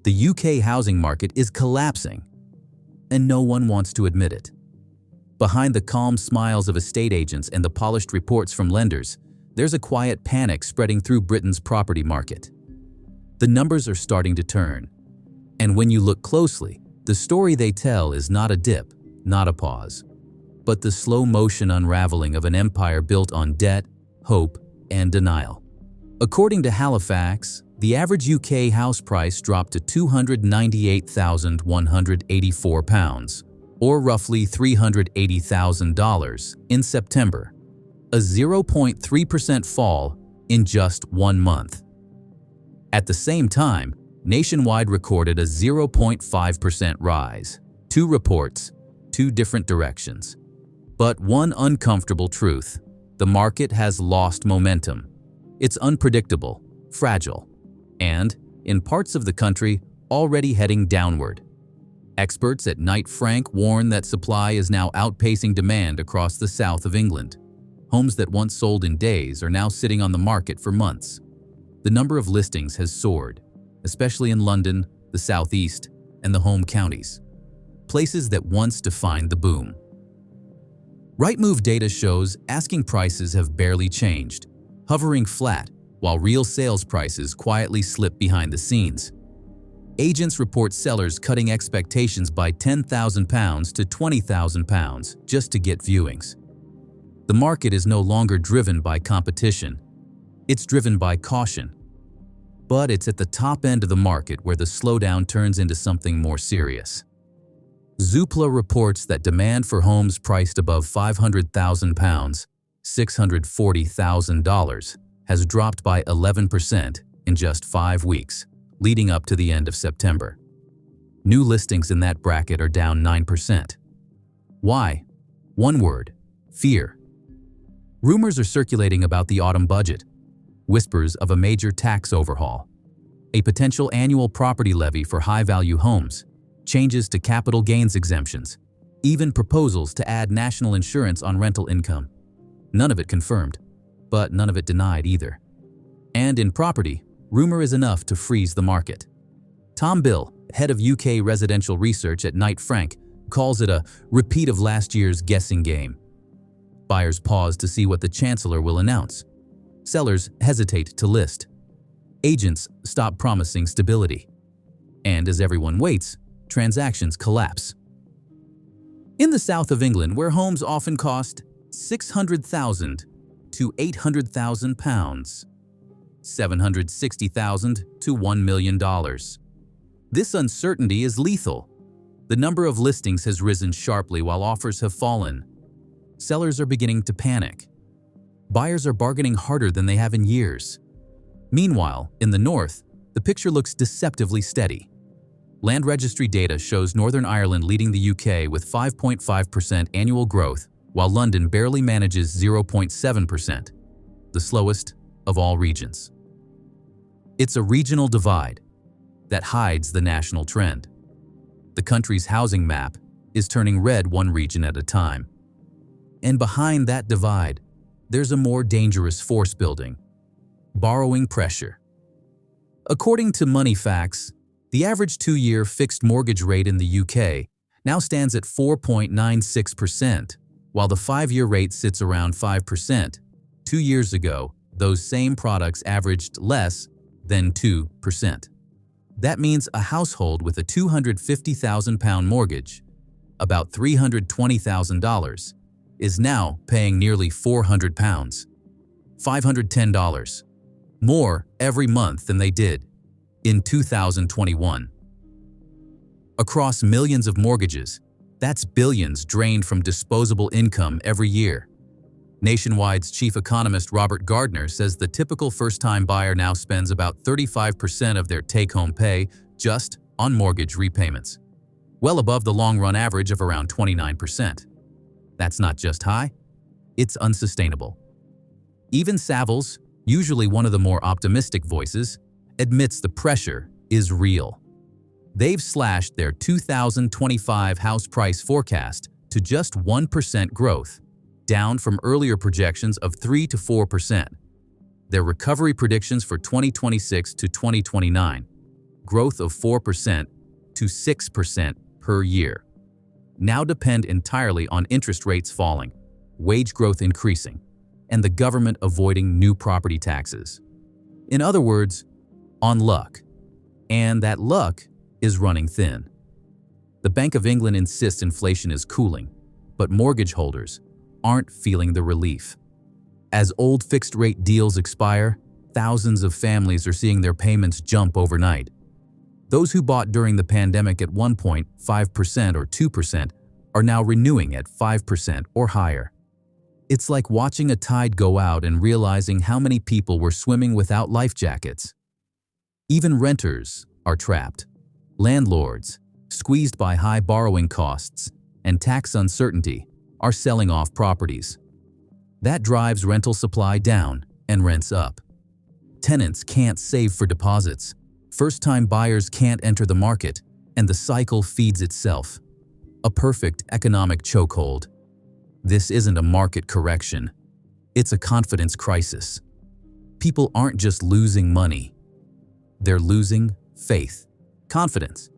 The UK housing market is collapsing, and no one wants to admit it. Behind the calm smiles of estate agents and the polished reports from lenders, there's a quiet panic spreading through Britain's property market. The numbers are starting to turn, and when you look closely, the story they tell is not a dip, not a pause, but the slow-motion unraveling of an empire built on debt, hope, and denial. According to Halifax, the average UK house price dropped to £298,184, or roughly $380,000 in September, a 0.3% fall in just 1 month. At the same time, nationwide recorded a 0.5% rise. 2 reports, 2 different directions. But one uncomfortable truth: the market has lost momentum. It's unpredictable, fragile, and, in parts of the country, already heading downward. Experts at Knight Frank warn that supply is now outpacing demand across the south of England. Homes that once sold in days are now sitting on the market for months. The number of listings has soared, especially in London, the southeast, and the home counties, places that once defined the boom. Rightmove data shows asking prices have barely changed, hovering flat while real sales prices quietly slip behind the scenes. Agents report sellers cutting expectations by £10,000 to £20,000 just to get viewings. The market is no longer driven by competition. It's driven by caution. But it's at the top end of the market where the slowdown turns into something more serious. Zoopla reports that demand for homes priced above £500,000, $640,000, has dropped by 11% in just 5 weeks, leading up to the end of September. New listings in that bracket are down 9%. Why? One word: fear. Rumors are circulating about the autumn budget, whispers of a major tax overhaul, a potential annual property levy for high-value homes, changes to capital gains exemptions, even proposals to add national insurance on rental income. None of it confirmed, but none of it denied either. And in property, rumor is enough to freeze the market. Tom Bill, head of UK residential research at Knight Frank, calls it a repeat of last year's guessing game. Buyers pause to see what the Chancellor will announce. Sellers hesitate to list. Agents stop promising stability. And as everyone waits, transactions collapse. In the south of England, where homes often cost £600,000 to £800,000, $760,000 to $1 million. This uncertainty is lethal. The number of listings has risen sharply while offers have fallen. Sellers are beginning to panic. Buyers are bargaining harder than they have in years. Meanwhile, in the north, the picture looks deceptively steady. Land registry data shows Northern Ireland leading the UK with 5.5% annual growth, while London barely manages 0.7%, the slowest of all regions. It's a regional divide that hides the national trend. The country's housing map is turning red one region at a time. And behind that divide, there's a more dangerous force building: borrowing pressure. According to Money Facts, the average 2-year fixed mortgage rate in the UK now stands at 4.96%, while the 5-year rate sits around 5%. 2 years ago, those same products averaged less than 2%. That means a household with a £250,000 mortgage, about $320,000, is now paying nearly £400, $510, more every month than they did in 2021. Across millions of mortgages, that's billions drained from disposable income every year. Nationwide's chief economist Robert Gardner says the typical first-time buyer now spends about 35% of their take-home pay just on mortgage repayments, well above the long-run average of around 29%. That's not just high, it's unsustainable. Even Savills, usually one of the more optimistic voices, admits the pressure is real. They've slashed their 2025 house price forecast to just 1% growth, down from earlier projections of 3 to 4%. Their recovery predictions for 2026 to 2029 growth of 4% to 6% per year, now depend entirely on interest rates falling, wage growth increasing, and the government avoiding new property taxes. In other words, on luck. And that luck is running thin. The Bank of England insists inflation is cooling, but mortgage holders aren't feeling the relief. As old fixed-rate deals expire, thousands of families are seeing their payments jump overnight. Those who bought during the pandemic at 1.5% or 2% are now renewing at 5% or higher. It's like watching a tide go out and realizing how many people were swimming without life jackets. Even renters are trapped. Landlords, squeezed by high borrowing costs and tax uncertainty, are selling off properties. That drives rental supply down and rents up. Tenants can't save for deposits. First-time buyers can't enter the market, and the cycle feeds itself. A perfect economic chokehold. This isn't a market correction. It's a confidence crisis. People aren't just losing money. They're losing faith. Confidence,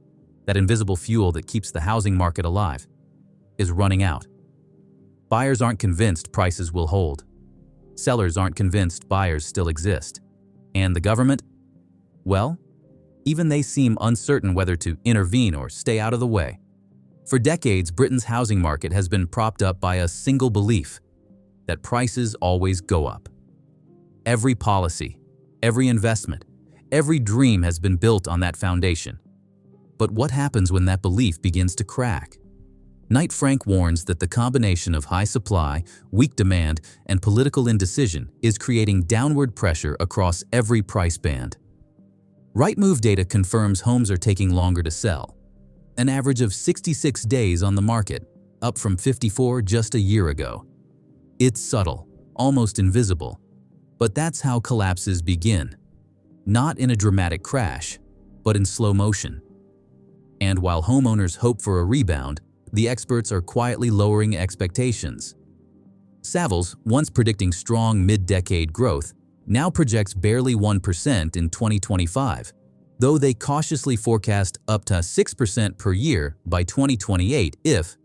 that invisible fuel that keeps the housing market alive, is running out. Buyers aren't convinced prices will hold. Sellers aren't convinced buyers still exist. And the government? Well, even they seem uncertain whether to intervene or stay out of the way. For decades, Britain's housing market has been propped up by a single belief that prices always go up. Every policy, every investment, every dream has been built on that foundation. But what happens when that belief begins to crack? Knight Frank warns that the combination of high supply, weak demand, and political indecision is creating downward pressure across every price band. Rightmove data confirms homes are taking longer to sell, an average of 66 days on the market, up from 54 just a year ago. It's subtle, almost invisible, but that's how collapses begin. Not in a dramatic crash, but in slow motion. And while homeowners hope for a rebound, the experts are quietly lowering expectations. Savills, once predicting strong mid-decade growth, now projects barely 1% in 2025, though they cautiously forecast up to 6% per year by 2028 if,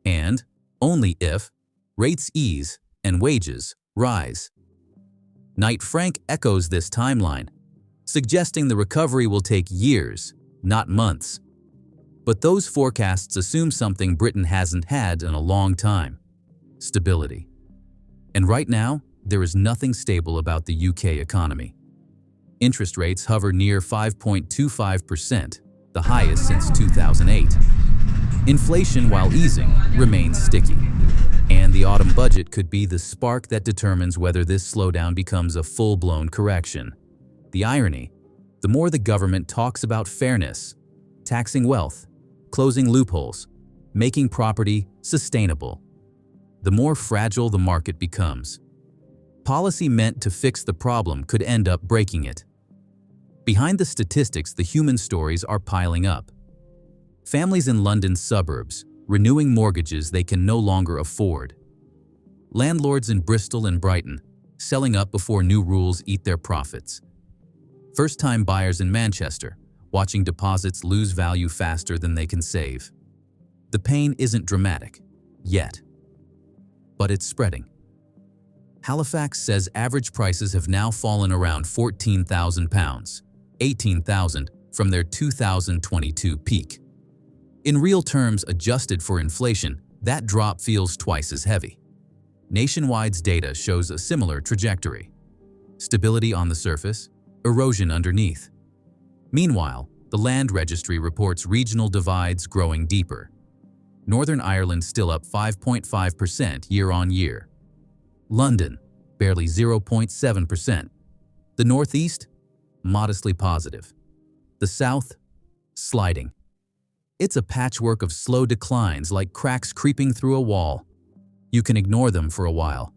and only if, rates ease and wages rise. Knight Frank echoes this timeline, suggesting the recovery will take years, not months. But those forecasts assume something Britain hasn't had in a long time: stability. And right now, there is nothing stable about the UK economy. Interest rates hover near 5.25%, the highest since 2008. Inflation, while easing, remains sticky. And the autumn budget could be the spark that determines whether this slowdown becomes a full-blown correction. The irony: the more the government talks about fairness, taxing wealth, closing loopholes, making property sustainable, the more fragile the market becomes. Policy meant to fix the problem could end up breaking it. Behind the statistics, the human stories are piling up. Families in London's suburbs, renewing mortgages they can no longer afford. Landlords in Bristol and Brighton, selling up before new rules eat their profits. First-time buyers in Manchester, watching deposits lose value faster than they can save. The pain isn't dramatic, yet. But it's spreading. Halifax says average prices have now fallen around £14,000, $18,000 from their 2022 peak. In real terms, adjusted for inflation, that drop feels twice as heavy. Nationwide's data shows a similar trajectory. Stability on the surface, erosion underneath. Meanwhile, the Land Registry reports regional divides growing deeper. Northern Ireland still up 5.5% year-on-year. London, barely 0.7%. The Northeast, modestly positive. The South, sliding. It's a patchwork of slow declines like cracks creeping through a wall. You can ignore them for a while,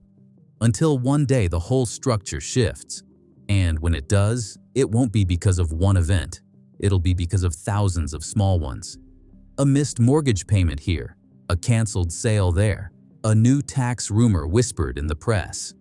until one day the whole structure shifts. And when it does, it won't be because of one event. It'll be because of thousands of small ones. A missed mortgage payment here, a canceled sale there, a new tax rumor whispered in the press.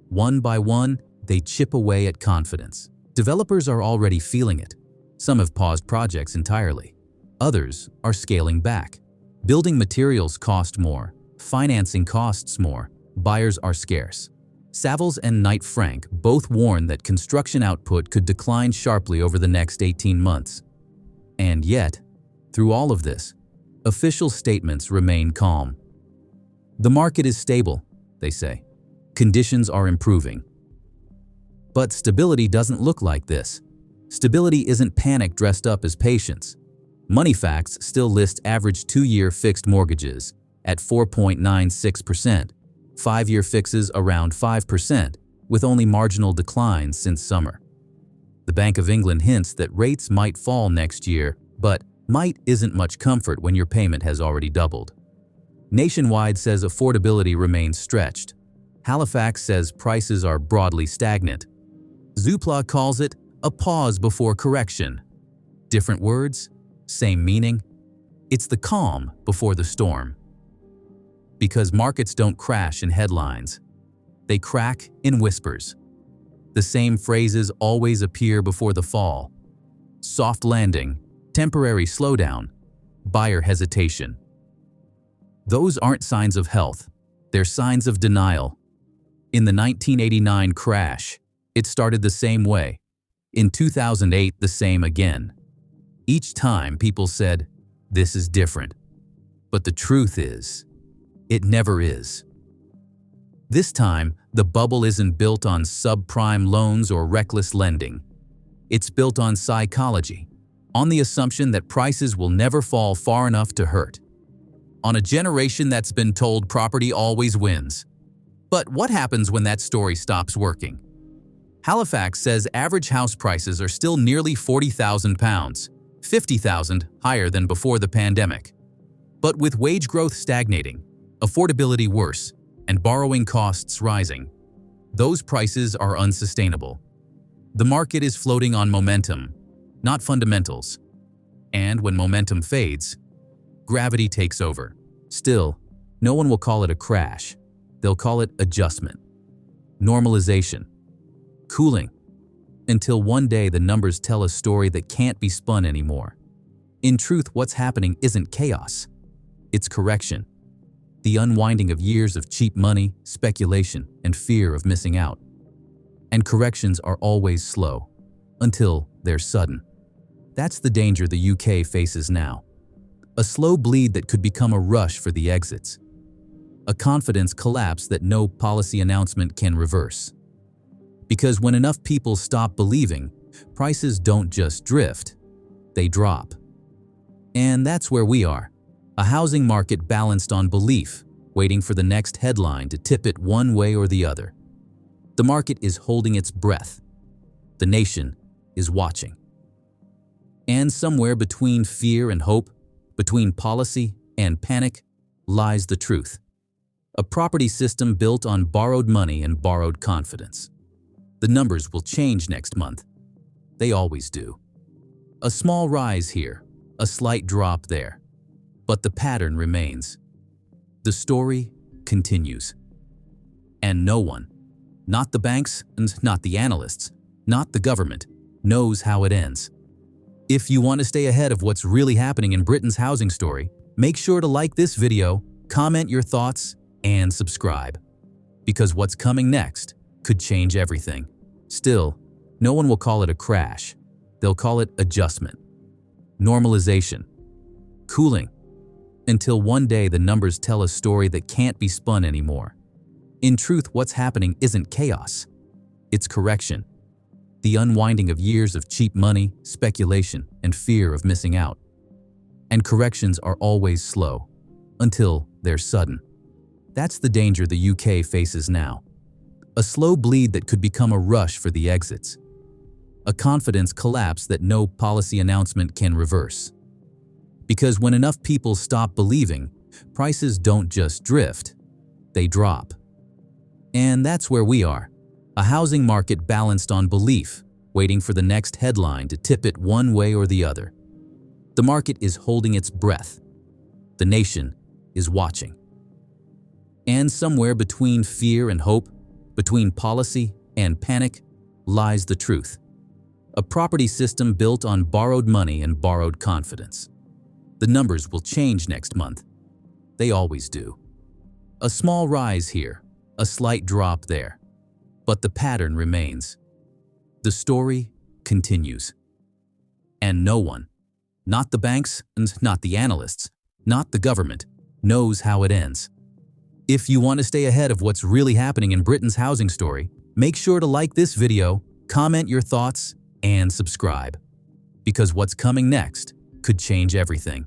One by one, they chip away at confidence. Developers are already feeling it. Some have paused projects entirely. Others are scaling back. Building materials cost more. Financing costs more. Buyers are scarce. Savills and Knight Frank both warn that construction output could decline sharply over the next 18 months. And yet, through all of this, official statements remain calm. The market is stable, they say. Conditions are improving. But stability doesn't look like this. Stability isn't panic dressed up as patience. Moneyfacts still list average 2-year fixed mortgages at 4.96%, 5-year fixes around 5%, with only marginal declines since summer. The Bank of England hints that rates might fall next year, but might isn't much comfort when your payment has already doubled. Nationwide says affordability remains stretched. Halifax says prices are broadly stagnant. Zoopla calls it a pause before correction. Different words, same meaning. It's the calm before the storm. Because markets don't crash in headlines. They crack in whispers. The same phrases always appear before the fall. Soft landing, temporary slowdown, buyer hesitation. Those aren't signs of health. They're signs of denial. In the 1989 crash, it started the same way. In 2008, the same again. Each time people said, "This is different." But the truth is, it never is. This time, the bubble isn't built on subprime loans or reckless lending. It's built on psychology, on the assumption that prices will never fall far enough to hurt. On a generation that's been told property always wins. But what happens when that story stops working? Halifax says average house prices are still nearly £40,000, $50,000 higher than before the pandemic. But with wage growth stagnating, affordability worse, and borrowing costs rising, those prices are unsustainable. The market is floating on momentum, not fundamentals. And when momentum fades, gravity takes over. Still, no one will call it a crash. They'll call it adjustment, normalization, cooling, until one day the numbers tell a story that can't be spun anymore. In truth, what's happening isn't chaos. It's correction. The unwinding of years of cheap money, speculation, and fear of missing out. And corrections are always slow, until they're sudden. That's the danger the UK faces now. A slow bleed that could become a rush for the exits. A confidence collapse that no policy announcement can reverse. Because when enough people stop believing, prices don't just drift, they drop. And that's where we are. A housing market balanced on belief, waiting for the next headline to tip it one way or the other. The market is holding its breath. The nation is watching. And somewhere between fear and hope, between policy and panic, lies the truth. A property system built on borrowed money and borrowed confidence. The numbers will change next month. They always do. A small rise here, a slight drop there. But the pattern remains. The story continues. And no one, not the banks and not the analysts, not the government, knows how it ends. If you want to stay ahead of what's really happening in Britain's housing story, make sure to like this video, comment your thoughts, and subscribe. Because what's coming next could change everything. Still, no one will call it a crash. They'll call it adjustment, normalization, cooling, until one day the numbers tell a story that can't be spun anymore. In truth, what's happening isn't chaos. It's correction. The unwinding of years of cheap money, speculation, and fear of missing out. And corrections are always slow, until they're sudden. That's the danger the UK faces now. A slow bleed that could become a rush for the exits. A confidence collapse that no policy announcement can reverse. Because when enough people stop believing, prices don't just drift, they drop. And that's where we are. A housing market balanced on belief, waiting for the next headline to tip it one way or the other. The market is holding its breath. The nation is watching. And somewhere between fear and hope, between policy and panic, lies the truth. a property system built on borrowed money and borrowed confidence. The numbers will change next month. They always do. A small rise here, a slight drop there. But the pattern remains. The story continues. And no one, not the banks and not the analysts, not the government, knows how it ends. If you want to stay ahead of what's really happening in Britain's housing story, make sure to like this video, comment your thoughts, and subscribe. Because what's coming next could change everything.